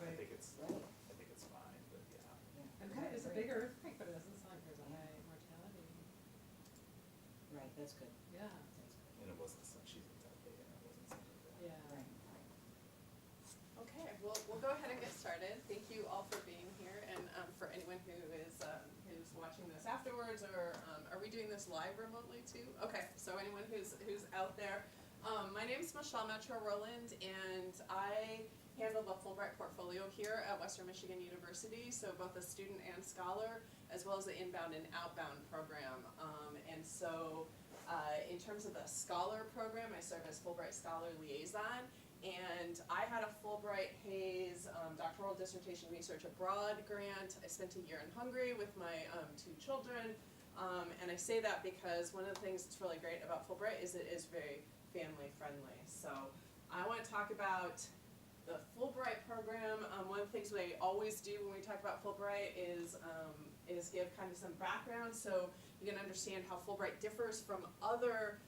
I Right. think it's Right. fine, but yeah. And Okay, it's a great. big earthquake, but it doesn't sound like there's a high mortality. Right, that's good. Yeah, That's good. And it wasn't some, she's in that big, and it wasn't something that. yeah. Right. Okay, we'll go ahead and get started. Thank you all for being here, and for anyone who's watching this afterwards, or are we doing this live remotely too? Okay, so anyone who's out there, my name is Michelle Metro Rowland, and I handle the Fulbright portfolio here at Western Michigan University, so both a student and scholar, as well as the inbound and outbound program. And so in terms of the scholar program, I serve as Fulbright Scholar Liaison. And I had a Fulbright Hayes doctoral dissertation research abroad grant. I spent a year in Hungary with my 2 children. And I say that because one of the things that's really great about Fulbright is it is very family friendly. So I want to talk about the Fulbright program. One of the things we always do when we talk about Fulbright is give kind of some background so you can understand how Fulbright differs from other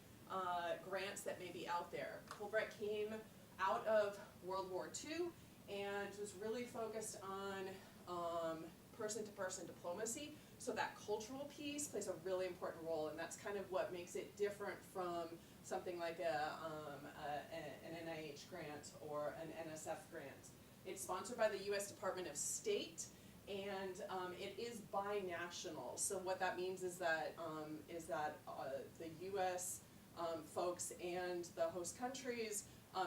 grants that may be out there. Fulbright came out of World War II and was really focused on person-to-person diplomacy. So that cultural piece plays a really important role, and that's kind of what makes it different from something like an NIH grant or an NSF grant. It's sponsored by the U.S. Department of State, and it is binational. So what that means is that the U.S. Folks and the host countries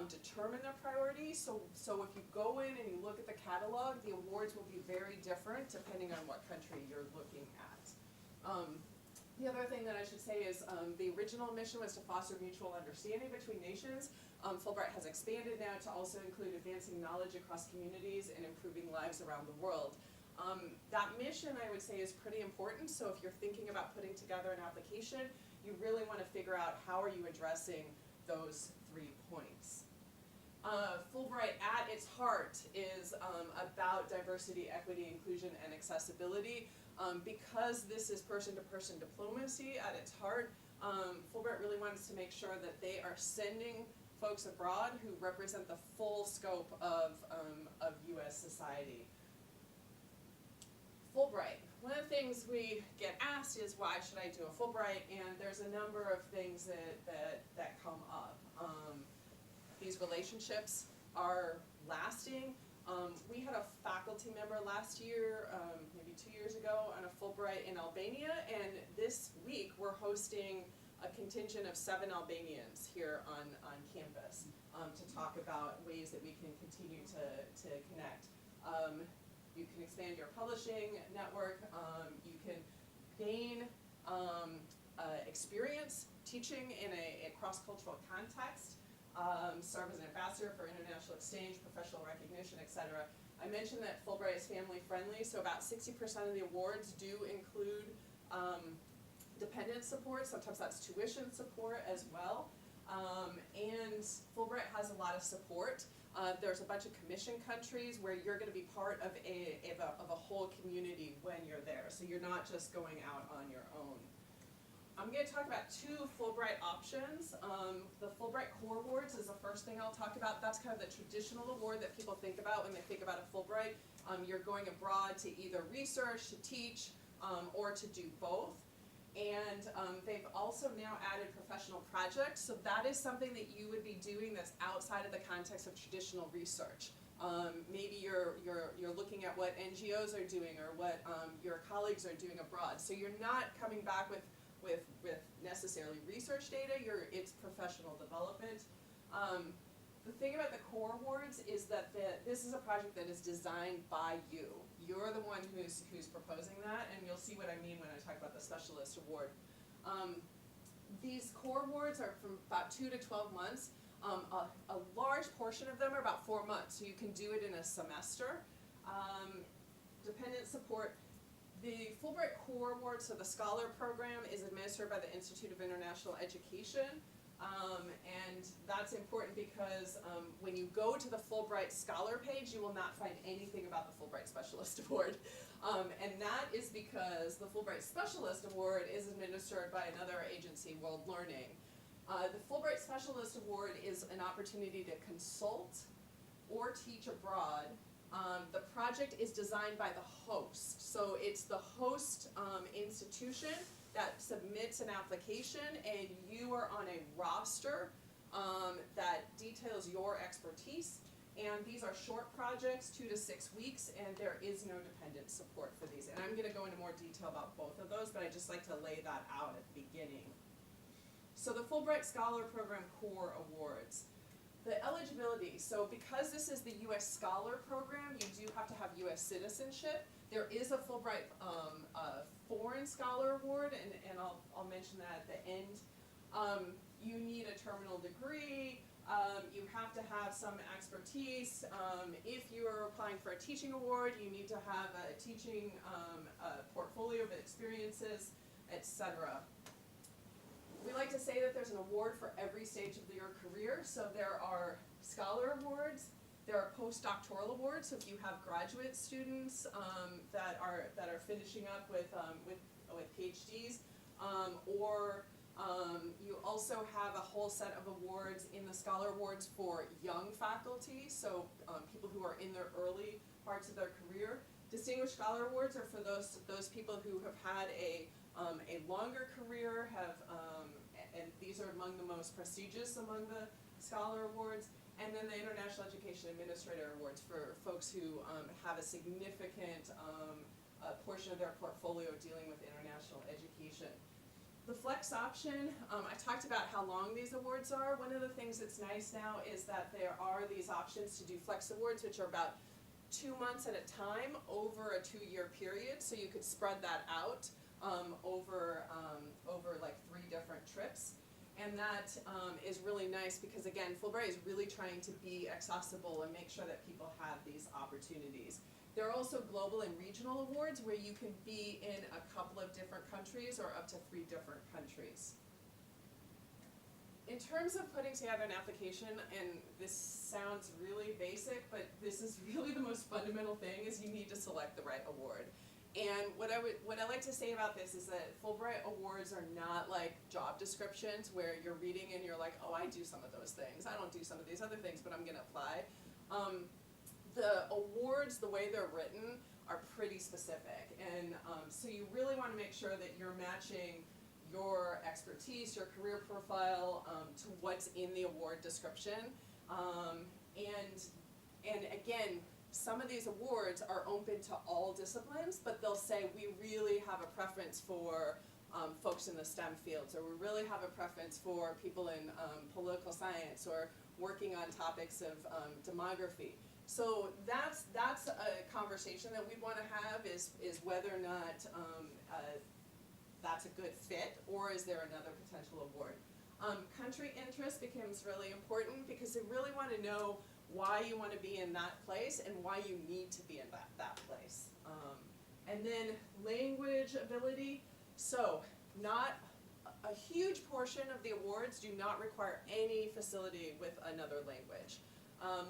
determine their priorities. So if you go in and you look at the catalog, the awards will be very different depending on what country you're looking at. The other thing that I should say is the original mission was to foster mutual understanding between nations. Fulbright has expanded now to also include advancing knowledge across communities and improving lives around the world. That mission, I would say, is pretty important. So if you're thinking about putting together an application, you really want to figure out how are you addressing those 3 points. Fulbright at its heart is about diversity, equity, inclusion, and accessibility. Because this is person-to-person diplomacy at its heart, Fulbright really wants to make sure that they are sending folks abroad who represent the full scope of U.S. society. Fulbright. One of the things we get asked is, why should I do a Fulbright? And there's a number of things that come up. These relationships are lasting. We had a faculty member last year, maybe 2 years ago, on a Fulbright in Albania, and this week we're hosting a contingent of 7 Albanians here on campus to talk about ways that we can continue to connect. You can expand your publishing network. You can gain experience teaching in a cross-cultural context. Serve as an ambassador for international exchange, professional recognition, etc. I mentioned that Fulbright is family friendly, so about 60% of the awards do include dependent support. Sometimes that's tuition support as well. And Fulbright has a lot of support. There's a bunch of commission countries where you're going to be part of a whole community when you're there, so you're not just going out on your own. I'm going to talk about 2 Fulbright options. The Fulbright Core Awards is the first thing I'll talk about. That's kind of the traditional award that people think about when they think about a Fulbright. You're going abroad to either research, to teach, or to do both. And they've also now added professional projects, so that is something that you would be doing that's outside of the context of traditional research. Maybe you're looking at what NGOs are doing or what your colleagues are doing abroad. So you're not coming back with necessarily research data, it's professional development. The thing about the Core Awards is that this is a project that is designed by you. You're the one who's proposing that, and you'll see what I mean when I talk about the Specialist Award. These Core Awards are from about 2 to 12 months. A large portion of them are about 4 months, so you can do it in a semester. Dependent support. The Fulbright Core Award, so the Scholar Program, is administered by the Institute of International Education, and that's important because when you go to the Fulbright Scholar page, you will not find anything about the Fulbright Specialist Award, and that is because the Fulbright Specialist Award is administered by another agency, World Learning. The Fulbright Specialist Award is an opportunity to consult or teach abroad The project is designed by the host, so it's the host institution that submits an application, and you are on a roster that details your expertise. And these are short projects, 2 to 6 weeks, and there is no dependent support for these. And I'm going to go into more detail about both of those, but I just like to lay that out at the beginning. So the Fulbright Scholar Program Core Awards. The eligibility, so because this is the U.S. Scholar Program, you do have to have U.S. citizenship. There is a Fulbright Foreign Scholar Award, and I'll mention that at the end. You need a terminal degree. You have to have some expertise. If you are applying for a teaching award, you need to have a teaching portfolio of experiences, etc. We like to say that there's an award for every stage of your career. So there are scholar awards, there are postdoctoral awards. So if you have graduate students that are finishing up with PhDs, or you also have a whole set of awards in the scholar awards for young faculty, so people who are in their early parts of their career. Distinguished Scholar Awards are for those people who have had a longer career, and these are among the most prestigious among the scholar awards. And then the International Education Administrator Awards for folks who have a significant portion of their portfolio dealing with international education. The flex option, I talked about how long these awards are. One of the things that's nice now is that there are these options to do flex awards, which are about 2 months at a time over a 2-year period. So you could spread that out over like 3 different trips. And that is really nice because, again, Fulbright is really trying to be accessible and make sure that people have these opportunities. There are also global and regional awards where you can be in a couple of different countries or up to 3 different countries. In terms of putting together an application, and this sounds really basic, but this is really the most fundamental thing, is you need to select the right award. And what I like to say about this is that Fulbright awards are not like job descriptions where you're reading and you're like, oh, I do some of those things. I don't do some of these other things, but I'm going to apply. The awards, the way they're written, are pretty specific. And so you really want to make sure that you're matching your expertise, your career profile to what's in the award description. And again, some of these awards are open to all disciplines, but they'll say we really have a preference for folks in the STEM fields, or we really have a preference for people in political science or working on topics of demography. So that's a conversation that we want to have is whether or not that's a good fit, or is there another potential award. Country interest becomes really important because they really want to know why you want to be in that place and why you need to be in that place. And then language ability. So not a huge portion of the awards do not require any facility with another language.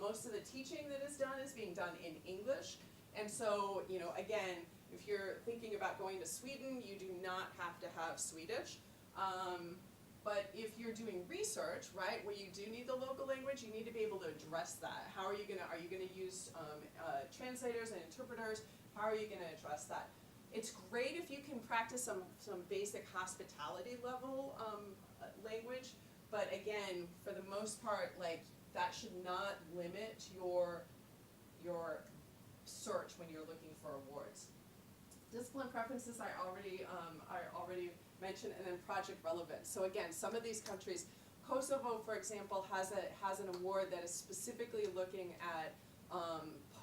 Most of the teaching that is done is being done in English. And so, you know, again, if you're thinking about going to Sweden, you do not have to have Swedish. But if you're doing research, right, where you do need the local language, you need to be able to address that. How are you gonna use translators and interpreters? How are you gonna address that? It's great if you can practice some basic hospitality level language, but again, for the most part, like, that should not limit your search when you're looking for awards. Discipline preferences I already mentioned, and then project relevance. So again, some of these countries, Kosovo, for example, has an award that is specifically looking at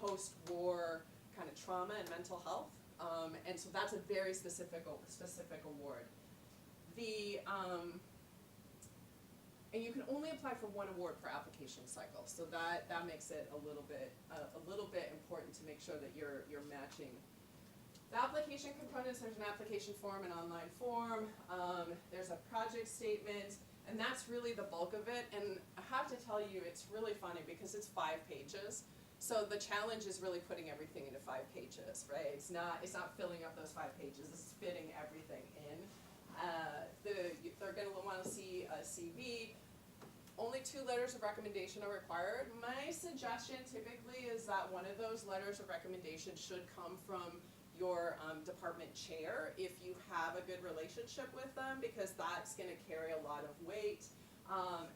post-war kind of trauma and mental health, and so that's a very specific award. And you can only apply for 1 award per application cycle, so that makes it a little bit important to make sure that you're matching. The application components, there's an application form, an online form, there's a project statement, and that's really the bulk of it. And I have to tell you, it's really funny because it's 5 pages. So the challenge is really putting everything into 5 pages, right? It's not filling up those 5 pages, it's fitting everything in. They're gonna wanna see a CV. only 2 letters of recommendation are required. My suggestion typically is that one of those letters of recommendation should come from your department chair if you have a good relationship with them, because that's going to carry a lot of weight.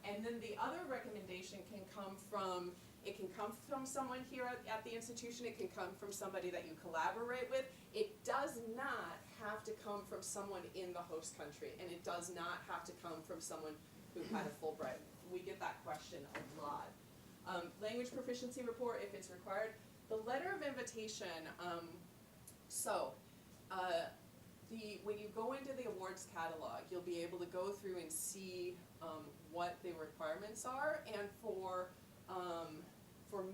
And then the other recommendation can come from, it can come from someone here at the institution, it can come from somebody that you collaborate with. It does not have to come from someone in the host country, and it does not have to come from someone who had a Fulbright. We get that question a lot. Language proficiency report, if it's required. The letter of invitation, when you go into the awards catalog, you'll be able to go through and see what the requirements are, and for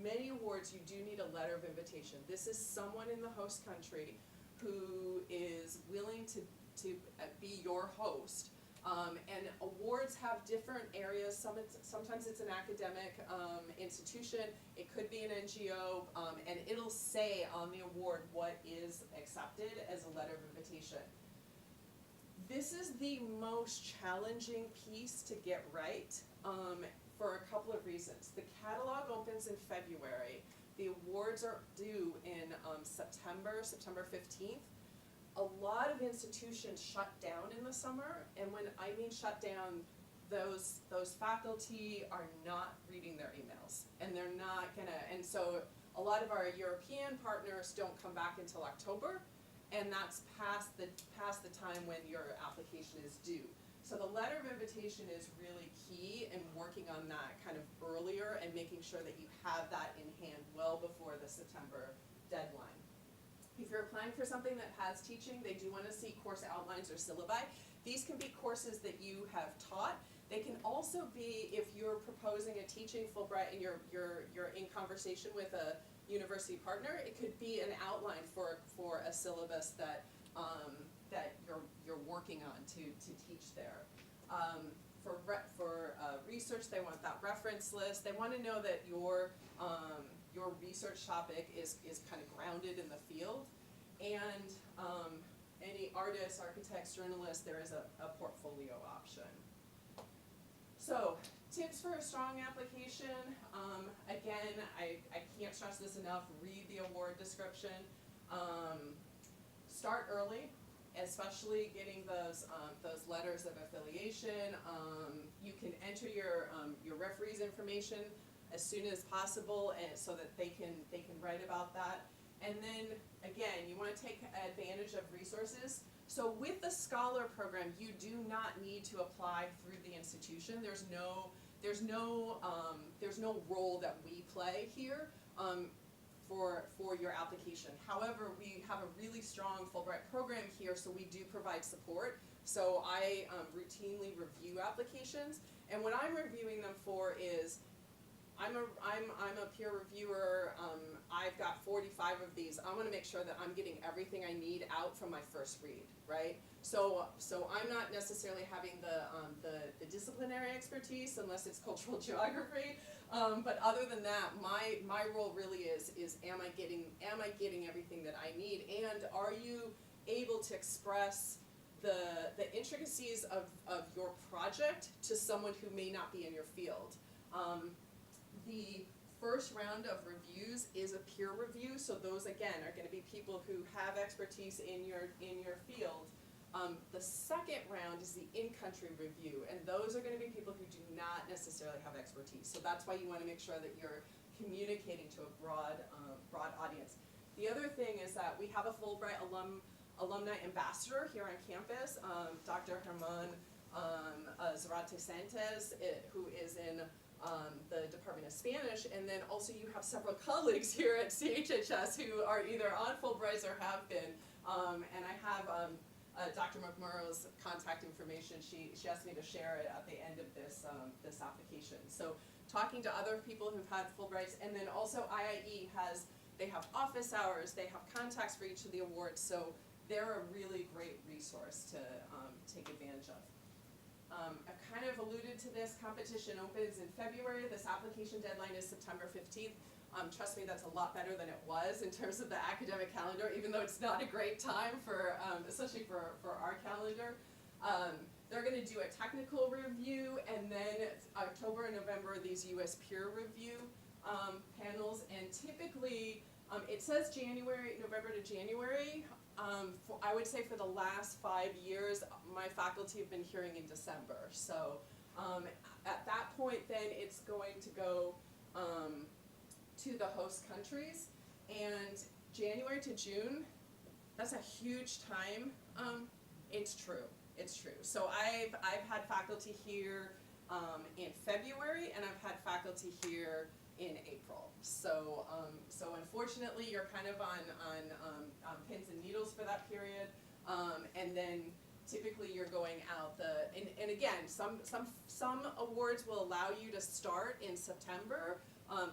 many awards you do need a letter of invitation. This is someone in the host country who is willing to be your host. And awards have different areas. Sometimes it's an academic institution, it could be an NGO, and it'll say on the award what is accepted as a letter of invitation. This is the most challenging piece to get right for a couple of reasons. The catalog opens in February. The awards are due in September 15th. A lot of institutions shut down in the summer, and when I mean shut down, those faculty are not reading their emails, and they're not gonna, and so a lot of our European partners don't come back until October, and that's past the time when your application is due. So the letter of invitation is really key in working on that kind of earlier and making sure that you have that in hand well before the September deadline. If you're applying for something that has teaching, they do want to see course outlines or syllabi. These can be courses that you have taught. They can also be, if you're proposing a teaching Fulbright and you're in conversation with a university partner, it could be an outline for a syllabus that you're working on to teach there. For research, they want that reference list. They want to know that your research topic is kind of grounded in the field, and any artists, architects, journalists, there is a portfolio option. So, tips for a strong application. Again, I can't stress this enough, read the award description. Start early, especially getting those letters of affiliation. You can enter your referee's information as soon as possible, and so that they can write about that. And then again, you want to take advantage of resources. So with the scholar program, you do not need to apply through the institution. There's no role that we play here for your application. However, we have a really strong Fulbright program here, so we do provide support. So I routinely review applications, and what I'm reviewing them for is, I'm a peer reviewer. I've got 45 of these. I want to make sure that I'm getting everything I need out from my first read, right? So I'm not necessarily having the disciplinary expertise unless it's cultural geography. But other than that, my role really is am I getting everything that I need, and are you able to express the intricacies of your project to someone who may not be in your field? The first round of reviews is a peer review, so those again are going to be people who have expertise in your field. The second round is the in-country review, and those are going to be people who do not necessarily have expertise. So that's why you want to make sure that you're communicating to a broad audience. The other thing is that we have a Fulbright alumni ambassador here on campus, Dr. Herman Zarate-Santos, who is in the Department of Spanish, and then also you have several colleagues here at CHHS who are either on Fulbrights or have been, and I have Dr. McMurrow's contact information. She asked me to share it at the end of this application. So talking to other people who've had Fulbrights, and then also IIE they have office hours, they have contacts for each of the awards, so they're a really great resource to take advantage of. I've kind of alluded to this. Competition opens in February. This application deadline is September 15th. Trust me, that's a lot better than it was in terms of the academic calendar, even though it's not a great time for, especially for our calendar. they're gonna do a technical review, and then October and November, these US peer review panels, and typically, it says November to January. I would say for the last 5 years, my faculty have been hearing in December. So at that point, then it's going to go to the host countries, and January to June, that's a huge time. It's true. So I've had faculty here in February, and I've had faculty here in April. So unfortunately, you're kind of on pins and needles for that period, and then typically you're going out and again, some awards will allow you to start in September,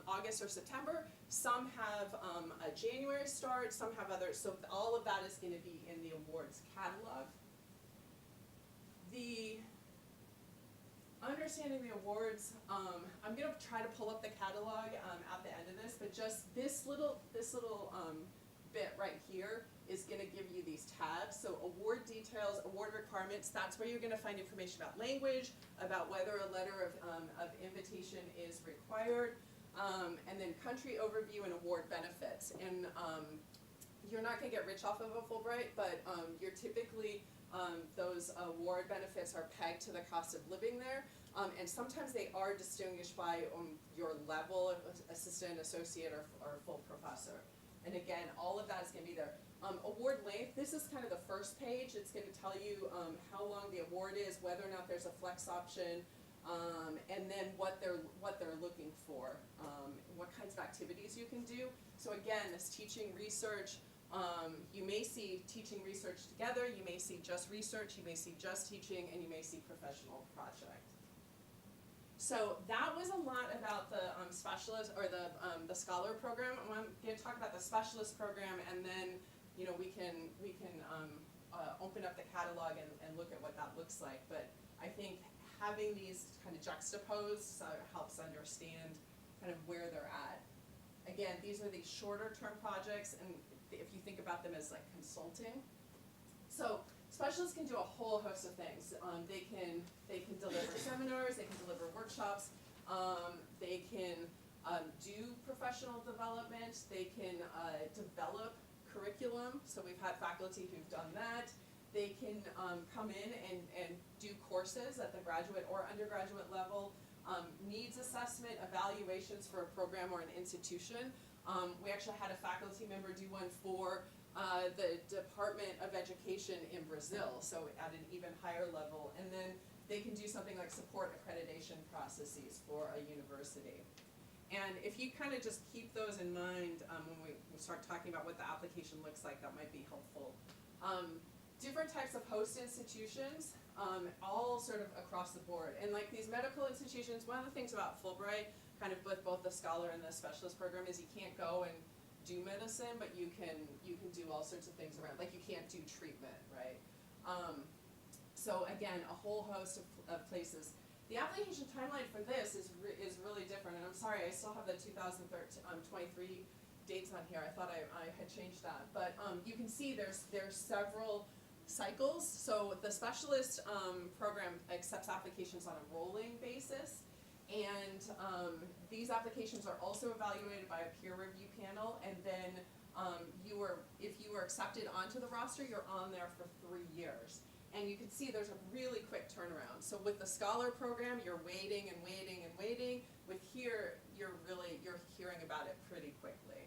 August or September. Some have a January start, some have others. So all of that is going to be in the awards catalog. The understanding the awards, I'm going to try to pull up the catalog at the end of this, but just this little bit right here is going to give you these tabs. So award details, award requirements, that's where you're going to find information about language, about whether a letter of invitation is required, and then country overview and award benefits. And you're not going to get rich off of a Fulbright, but you're typically, those award benefits are pegged to the cost of living there, and sometimes they are distinguished by your level of assistant, associate, or full professor. And again, all of that is going to be there. Award length, this is kind of the first page. It's going to tell you how long the award is, whether or not there's a flex option, and then what they're looking for, what kinds of activities you can do. So again, this teaching research, you may see teaching research together, you may see just research, you may see just teaching, and you may see professional project. So that was a lot about the specialist or the scholar program. I'm going to talk about the specialist program, and then we can open up the catalog and look at what that looks like. But I think having these kind of juxtaposed helps understand kind of where they're at. Again, these are these shorter term projects, and if you think about them as like consulting. So specialists can do a whole host of things. They can deliver seminars, they can deliver workshops, they can do professional development, they can develop curriculum. So we've had faculty who've done that. They can come in and do courses at the graduate or undergraduate level, needs assessment, evaluations for a program or an institution. We actually had a faculty member do one for the Department of Education in Brazil, so at an even higher level. And then they can do something like support accreditation processes for a university. And if you kind of just keep those in mind when we start talking about what the application looks like, that might be helpful. Different types of host institutions, all sort of across the board. And like these medical institutions, one of the things about Fulbright, kind of with both the scholar and the specialist program, is you can't go and do medicine, but you can do all sorts of things around, like you can't do treatment, right? So again, a whole host of places. The application timeline for this is really different, and I'm sorry, I still have the 2023 dates on here. I thought I had changed that, but you can see there's several cycles. So the specialist program accepts applications on a rolling basis, and these applications are also evaluated by a peer review panel, and then if you were accepted onto the roster, you're on there for 3 years. And you can see there's a really quick turnaround. So with the scholar program, you're waiting and waiting and waiting. With here, you're hearing about it pretty quickly.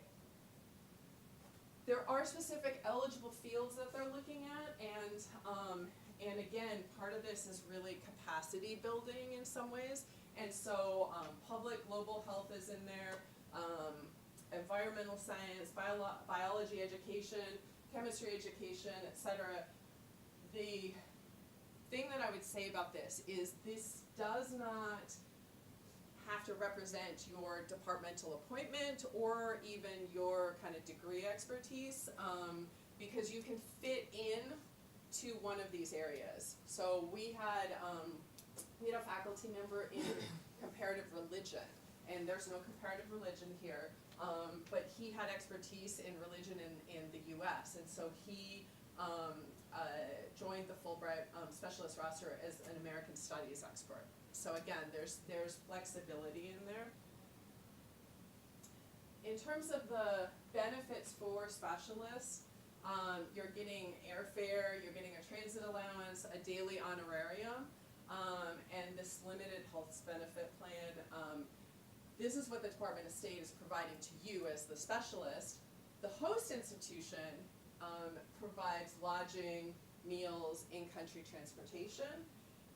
There are specific eligible fields that they're looking at, and again, part of this is really capacity building in some ways. And so public global health is in there, environmental science, biology education, chemistry education, etc. The thing that I would say about this is this does not have to represent your departmental appointment or even your kind of degree expertise, because you can fit in to one of these areas. So we had a faculty member in comparative religion, and there's no comparative religion here, but he had expertise in religion in the US, and so he joined the Fulbright specialist roster as an American Studies expert. So again, there's flexibility in there. In terms of the benefits for specialists, you're getting airfare, you're getting a transit allowance, a daily honorarium, and this limited health benefit plan. This is what the Department of State is providing to you as the specialist. The host institution provides lodging, meals, in-country transportation.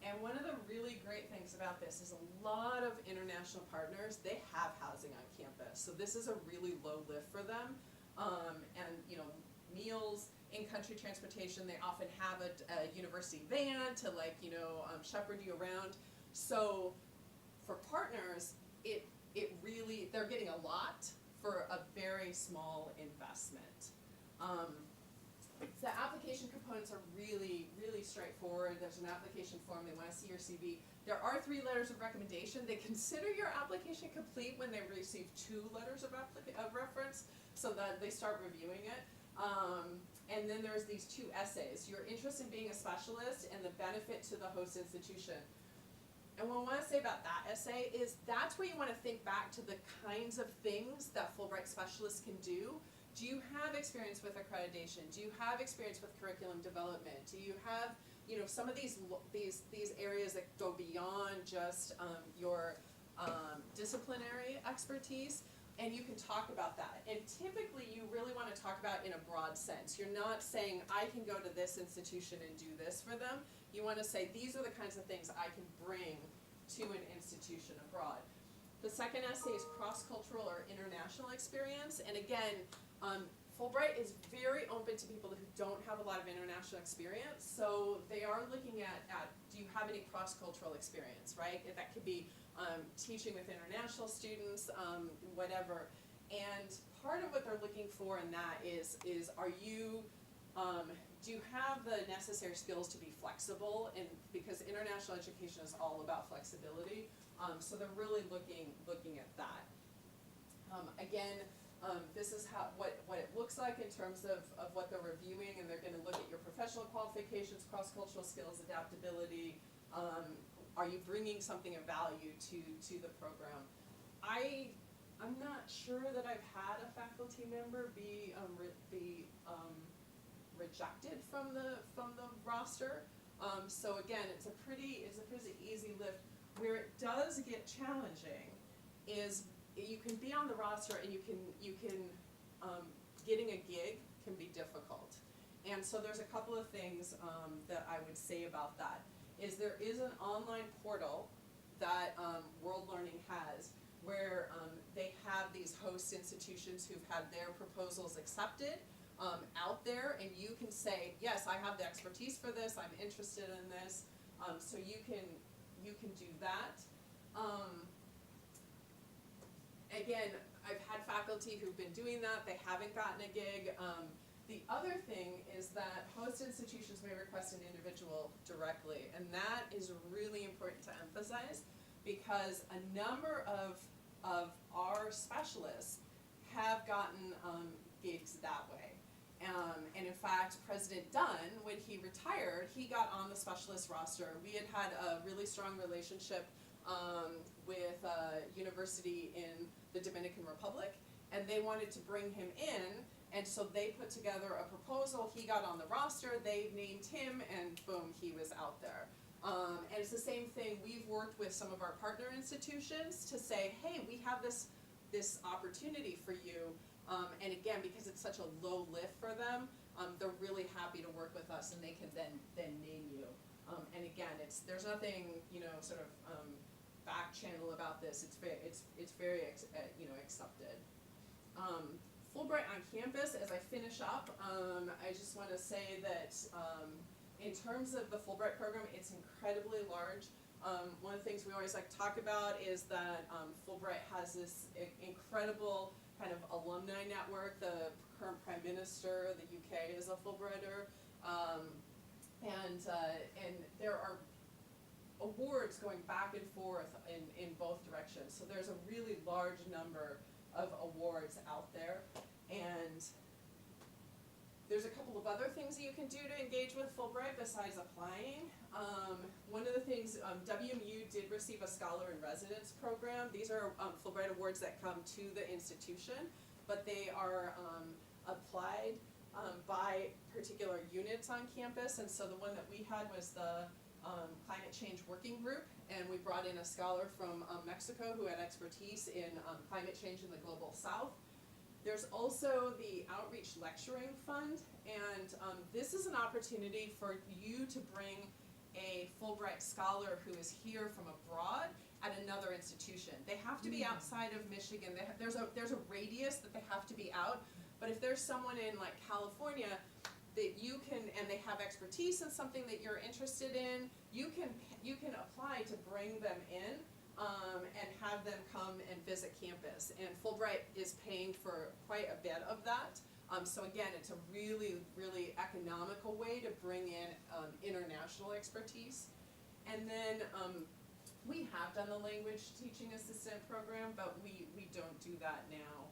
And one of the really great things about this is a lot of international partners, they have housing on campus. So this is a really low lift for them. And meals, in-country transportation, they often have a university van to shepherd you around. So for partners, it really, they're getting a lot for a very small investment. The application components are really, really straightforward. There's an application form, they want to see your CV. There are 3 letters of recommendation. They consider your application complete when they receive 2 letters of reference, so that they start reviewing it. And then there's these 2 essays, your interest in being a specialist and the benefit to the host institution. And what I want to say about that essay is that's where you want to think back to the kinds of things that Fulbright specialists can do. Do you have experience with accreditation? Do you have experience with curriculum development? Do you have, some of these areas that go beyond just your disciplinary expertise? And you can talk about that. And typically you really want to talk about in a broad sense. You're not saying, I can go to this institution and do this for them. You want to say, these are the kinds of things I can bring to an institution abroad. The second essay is cross-cultural or international experience. And again, Fulbright is very open to people who don't have a lot of international experience. So they are looking at do you have any cross-cultural experience, right? That could be teaching with international students, whatever. And part of what they're looking for in that is are you, do you have the necessary skills to be flexible? And because international education is all about flexibility, so they're really looking at that. Again, this is what it looks like in terms of what they're reviewing, and they're going to look at your professional qualifications, cross-cultural skills, adaptability. Are you bringing something of value to the program? I'm not sure that I've had a faculty member be rejected from the roster. So again, it's a pretty easy lift. Where it does get challenging is you can be on the roster and you can getting a gig can be difficult. And so there's a couple of things that I would say about that. Is there is an online portal that World Learning has where they have these host institutions who've had their proposals accepted out there, and you can say, yes, I have the expertise for this, I'm interested in this, so you can do that. Again, I've had faculty who've been doing that, they haven't gotten a gig. The other thing is that host institutions may request an individual directly, and that is really important to emphasize because a number of our specialists have gotten gigs that way. And in fact, President Dunn, when he retired, he got on the specialist roster. We had a really strong relationship with a university in the Dominican Republic, and they wanted to bring him in, and so they put together a proposal. He got on the roster, they named him, and boom, he was out there. And it's the same thing. We've worked with some of our partner institutions to say, hey, we have this opportunity for you. And again, because it's such a low lift for them, they're really happy to work with us, and they can then name you. And again, there's nothing sort of back channel about this. It's very accepted. Fulbright on campus. As I finish up, I just want to say that in terms of the Fulbright program, it's incredibly large. One of the things we always like to talk about is that Fulbright has this incredible kind of alumni network. The current Prime Minister of the UK is a Fulbrighter, and there are awards going back and forth in both directions. So there's a really large number of awards out there, and There's a couple of other things that you can do to engage with Fulbright besides applying. One of the things, WMU did receive a Scholar in Residence program. These are Fulbright awards that come to the institution, but they are applied by particular units on campus. And so the one that we had was the Climate Change Working Group, and we brought in a scholar from Mexico who had expertise in climate change in the global south. There's also the Outreach Lecturing Fund, and this is an opportunity for you to bring a Fulbright scholar who is here from abroad at another institution. They have to be outside of Michigan. There's a radius that they have to be out, but if there's someone in like California that you can, and they have expertise in something that you're interested in, you can apply to bring them in and have them come and visit campus. And Fulbright is paying for quite a bit of that. So again, it's a really, really economical way to bring in international expertise. And then we have done the language teaching assistant program, but we don't do that now.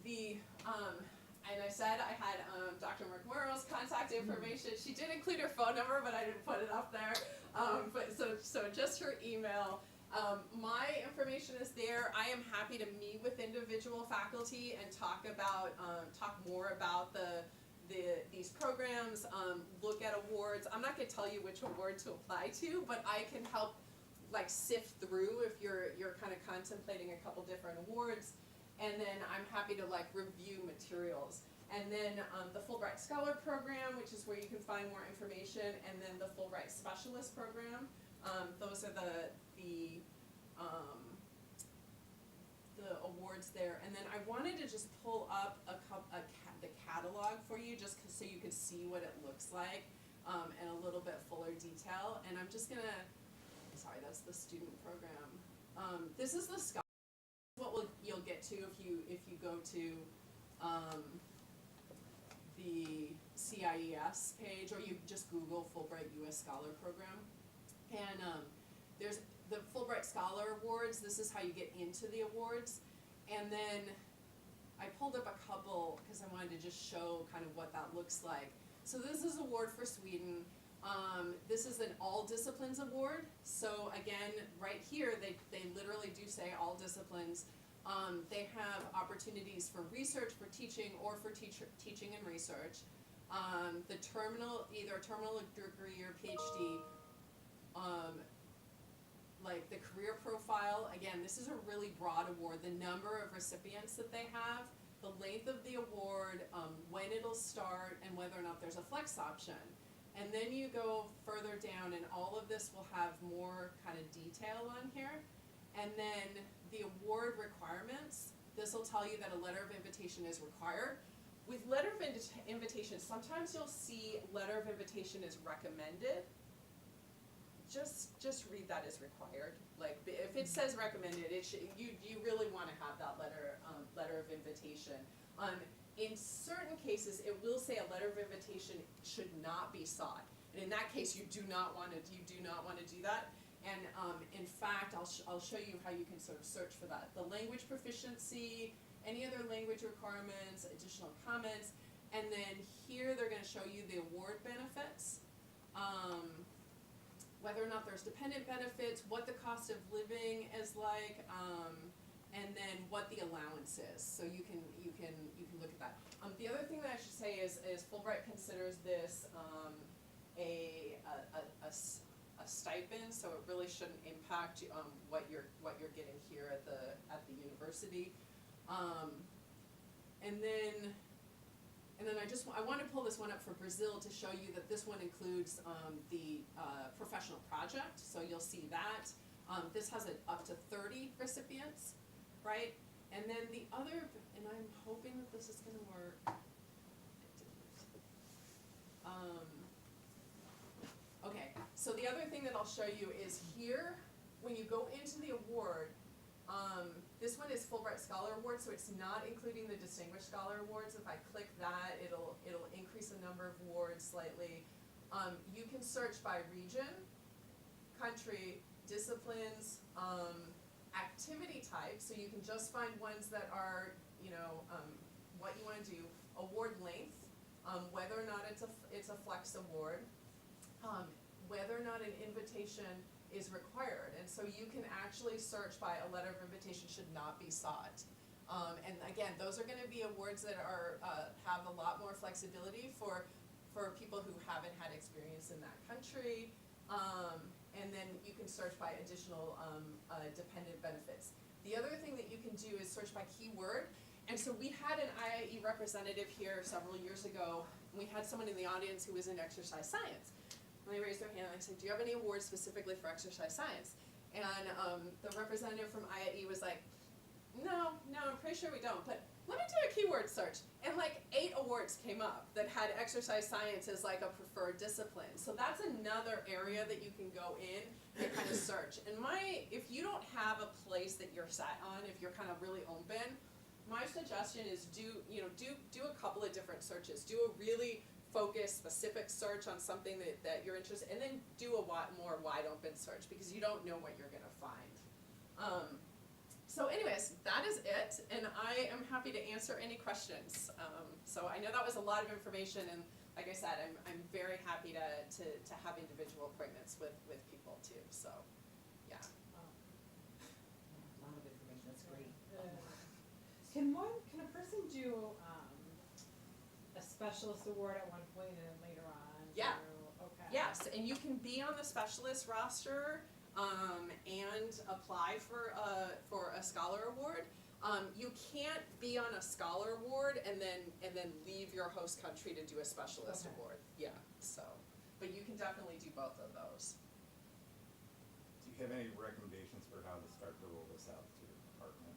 And I said I had Dr. McMurrow's contact information. She did include her phone number, but I didn't put it up there. But so just her email. My information is there. I am happy to meet with individual faculty and talk more about these programs, look at awards. I'm not going to tell you which award to apply to, but I can help like sift through if you're kind of contemplating a couple different awards. And then I'm happy to like review materials. And then the Fulbright Scholar Program, which is where you can find more information, and then the Fulbright Specialist Program. Those are the awards there. And then I wanted to just pull up the catalog for you, just so you can see what it looks like in a little bit fuller detail. And I'm just gonna, sorry, that's the student program. This is the scholar. What you'll get to if you go to the CIES page, or you just Google Fulbright U.S. Scholar Program. And there's the Fulbright Scholar Awards. This is how you get into the awards. And then I pulled up a couple because I wanted to just show kind of what that looks like. So this is award for Sweden. This is an all disciplines award. So again, right here, they literally do say all disciplines. They have opportunities for research, for teaching, or for teaching and research. The terminal, either a terminal degree or PhD. Like the career profile, again, this is a really broad award. The number of recipients that they have, the length of the award, when it'll start, and whether or not there's a flex option. And then you go further down, and all of this will have more kind of detail on here. And then the award requirements, this will tell you that a letter of invitation is required. With letter of invitation, sometimes you'll see letter of invitation is recommended. Just read that as required. Like if it says recommended, you really want to have that letter of invitation. In certain cases, it will say a letter of invitation should not be sought, and in that case, you do not want to do that. And in fact, I'll show you how you can sort of search for that. The language proficiency, any other language requirements, additional comments, and then here they're going to show you the award benefits. Whether or not there's dependent benefits, what the cost of living is like, and then what the allowance is. So you can look at that. The other thing that I should say is Fulbright considers this a stipend, so it really shouldn't impact what you're getting here at the university. And then I want to pull this one up for Brazil to show you that this one includes the professional project. So you'll see that. This has up to 30 recipients, right? And then the other, and I'm hoping that this is going to work. Okay, so the other thing that I'll show you is here, when you go into the award, this one is Fulbright Scholar Award, so it's not including the Distinguished Scholar Awards. If I click that, it'll increase the number of awards slightly. You can search by region, country, disciplines, activity type, so you can just find ones that are, what you want to do. Award length, whether or not it's a flex award, whether or not an invitation is required. And so you can actually search by a letter of invitation should not be sought. And again, those are gonna be awards that are, have a lot more flexibility for people who haven't had experience in that country. And then you can search by additional dependent benefits. The other thing that you can do is search by keyword. And so we had an IIE representative here several years ago, and we had someone in the audience who was in exercise science. And they raised their hand and I said, do you have any awards specifically for exercise science? And the representative from IIE was like, no, I'm pretty sure we don't, but let me do a keyword search. And like 8 awards came up that had exercise science as like a preferred discipline. So that's another area that you can go in and kind of search. And if you don't have a place that you're set on, if you're kind of really open, my suggestion is do a couple of different searches. Do a really focused, specific search on something that you're interested in, and then do a more wide open search because you don't know what you're gonna find. So anyways, that is it, and I am happy to answer any questions. So I know that was a lot of information, and like I said, I'm very happy to have individual appointments with people too, so, yeah. A lot of information, that's great. Can a person do, a specialist award at one point and then later on? Yeah. Okay. Yes, and you can be on the specialist roster, and apply for a scholar award. You can't be on a scholar award and then leave your host country to do a specialist Okay. award. Yeah, so, but you can definitely do both of those. Do you have any recommendations for how to start to roll this out to your department?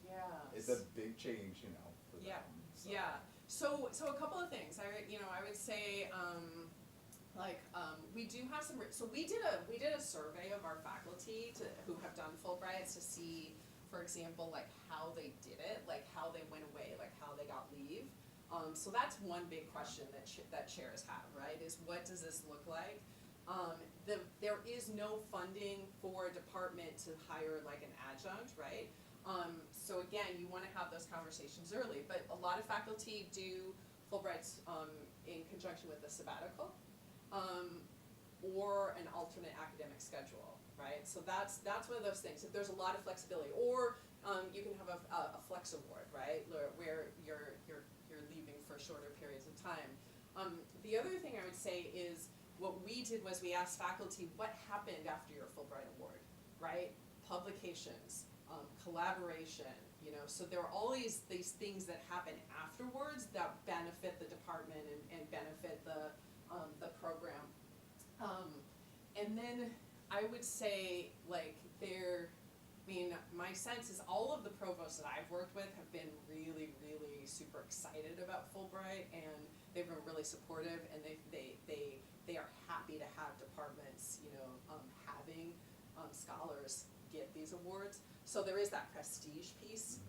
Yeah. It's a big change, you know, for them. Yeah. So. Yeah. So a couple of things. I would say, we do have some. So we did a survey of our faculty who have done Fulbrights to see, for example, like how they did it, like how they went away, like how they got leave. So that's one big question that chairs have, right? Is what does this look like? There is no funding for a department to hire like an adjunct, right? So again, you want to have those conversations early, but a lot of faculty do Fulbrights in conjunction with a sabbatical or an alternate academic schedule, right? So that's one of those things. If there's a lot of flexibility, or you can have a flex award, right, where you're leaving for shorter periods of time. The other thing I would say is what we did was we asked faculty what happened after your Fulbright award, right? Publications. Collaboration, so there are all these things that happen afterwards that benefit the department and benefit the program. And then I would say my sense is all of the provosts that I've worked with have been really, really super excited about Fulbright, and they've been really supportive, and they are happy to have departments, having scholars get these awards. So there is that prestige piece.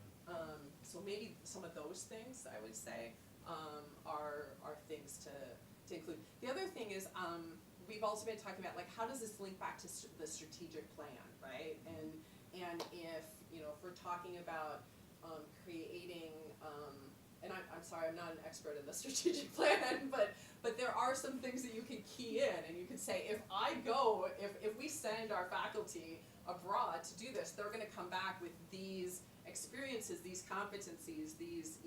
So maybe some of those things I would say are things to include. The other thing is we've also been talking about like how does this link back to the strategic plan, right? And if if we're talking about creating and I'm sorry, I'm not an expert in the strategic plan, but there are some things that you can key in, and you can say if we send our faculty abroad to do this, they're going to come back with these experiences, these competencies, these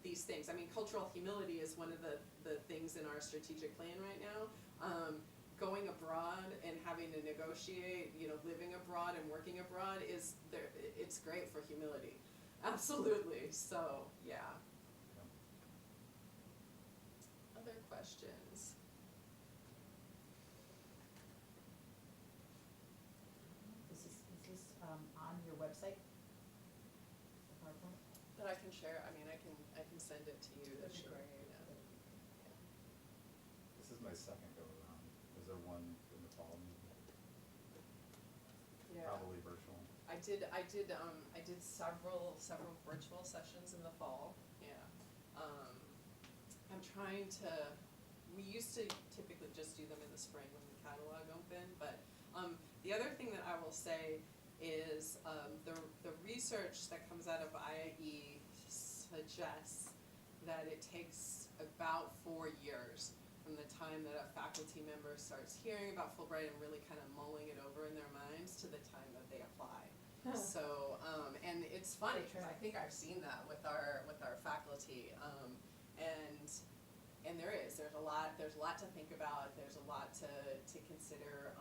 these things. I mean, cultural humility is one of the things in our strategic plan right now. Going abroad and having to negotiate, living abroad and working abroad it's great for humility. Absolutely. So, yeah. Other questions? Is this on your website? The PowerPoint? That I can share. I mean, I can send it to you. That'd be Sure. great. Yeah. This is my second go around. Was there one in the fall? Yeah. Probably virtual. I did several virtual sessions in the fall. Yeah. I'm trying to. We used to typically just do them in the spring when the catalog opened, but the other thing that I will say is the research that comes out of IIE suggests that it takes about 4 years from the time that a faculty member starts hearing about Fulbright and really kind of mulling it over in their minds to the time that they apply. Huh. So, and it's funny, because I think I've seen that with our faculty, and there's a lot to think about, there's a lot to consider,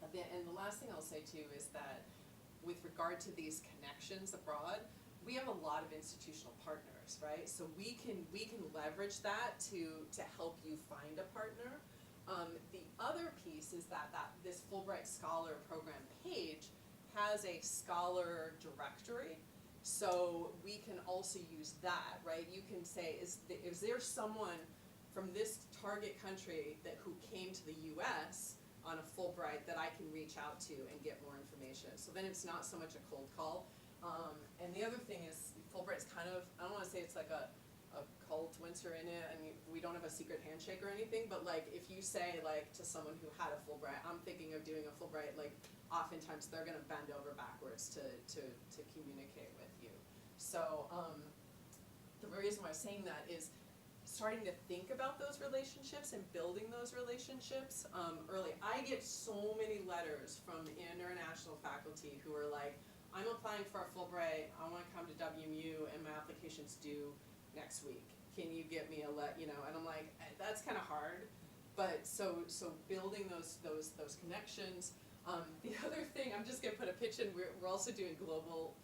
and the last thing I'll say too is that with regard to these connections abroad, we have a lot of institutional partners, right? So we can leverage that to help you find a partner. The other piece is that this Fulbright Scholar Program page has a scholar directory, so we can also use that, right? You can say, is there someone from this target country who came to the U.S. on a Fulbright that I can reach out to and get more information? So then it's not so much a cold call. And the other thing is, Fulbright's kind of, I don't want to say it's like a cult once you're in it, and we don't have a secret handshake or anything, but like if you say like to someone who had a Fulbright, I'm thinking of doing a Fulbright, like oftentimes they're going to bend over backwards to communicate with you. So the reason why I'm saying that is starting to think about those relationships and building those relationships early. I get so many letters from international faculty who are like, I'm applying for a Fulbright, I want to come to WMU, and my application's due next week. Can you get me and I'm like, that's kind of hard. But so building those connections. The other thing, I'm just gonna put a pitch in. We're also doing global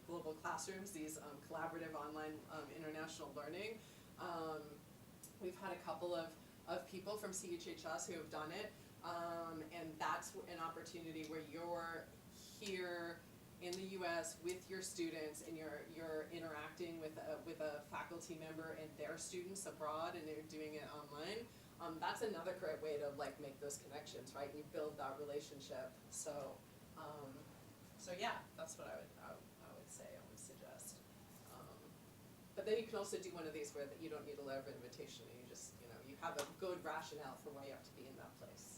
classrooms, these collaborative online international learning. We've had a couple of people from CHHS who have done it, and that's an opportunity where you're here in the U.S. with your students, and you're interacting with a faculty member and their students abroad, and they're doing it online. That's another great way to like make those connections, right? You build that relationship. So yeah, that's what I would say. I would suggest. But then you can also do one of these where you don't need a letter of invitation, and you just you have a good rationale for why you have to be in that place.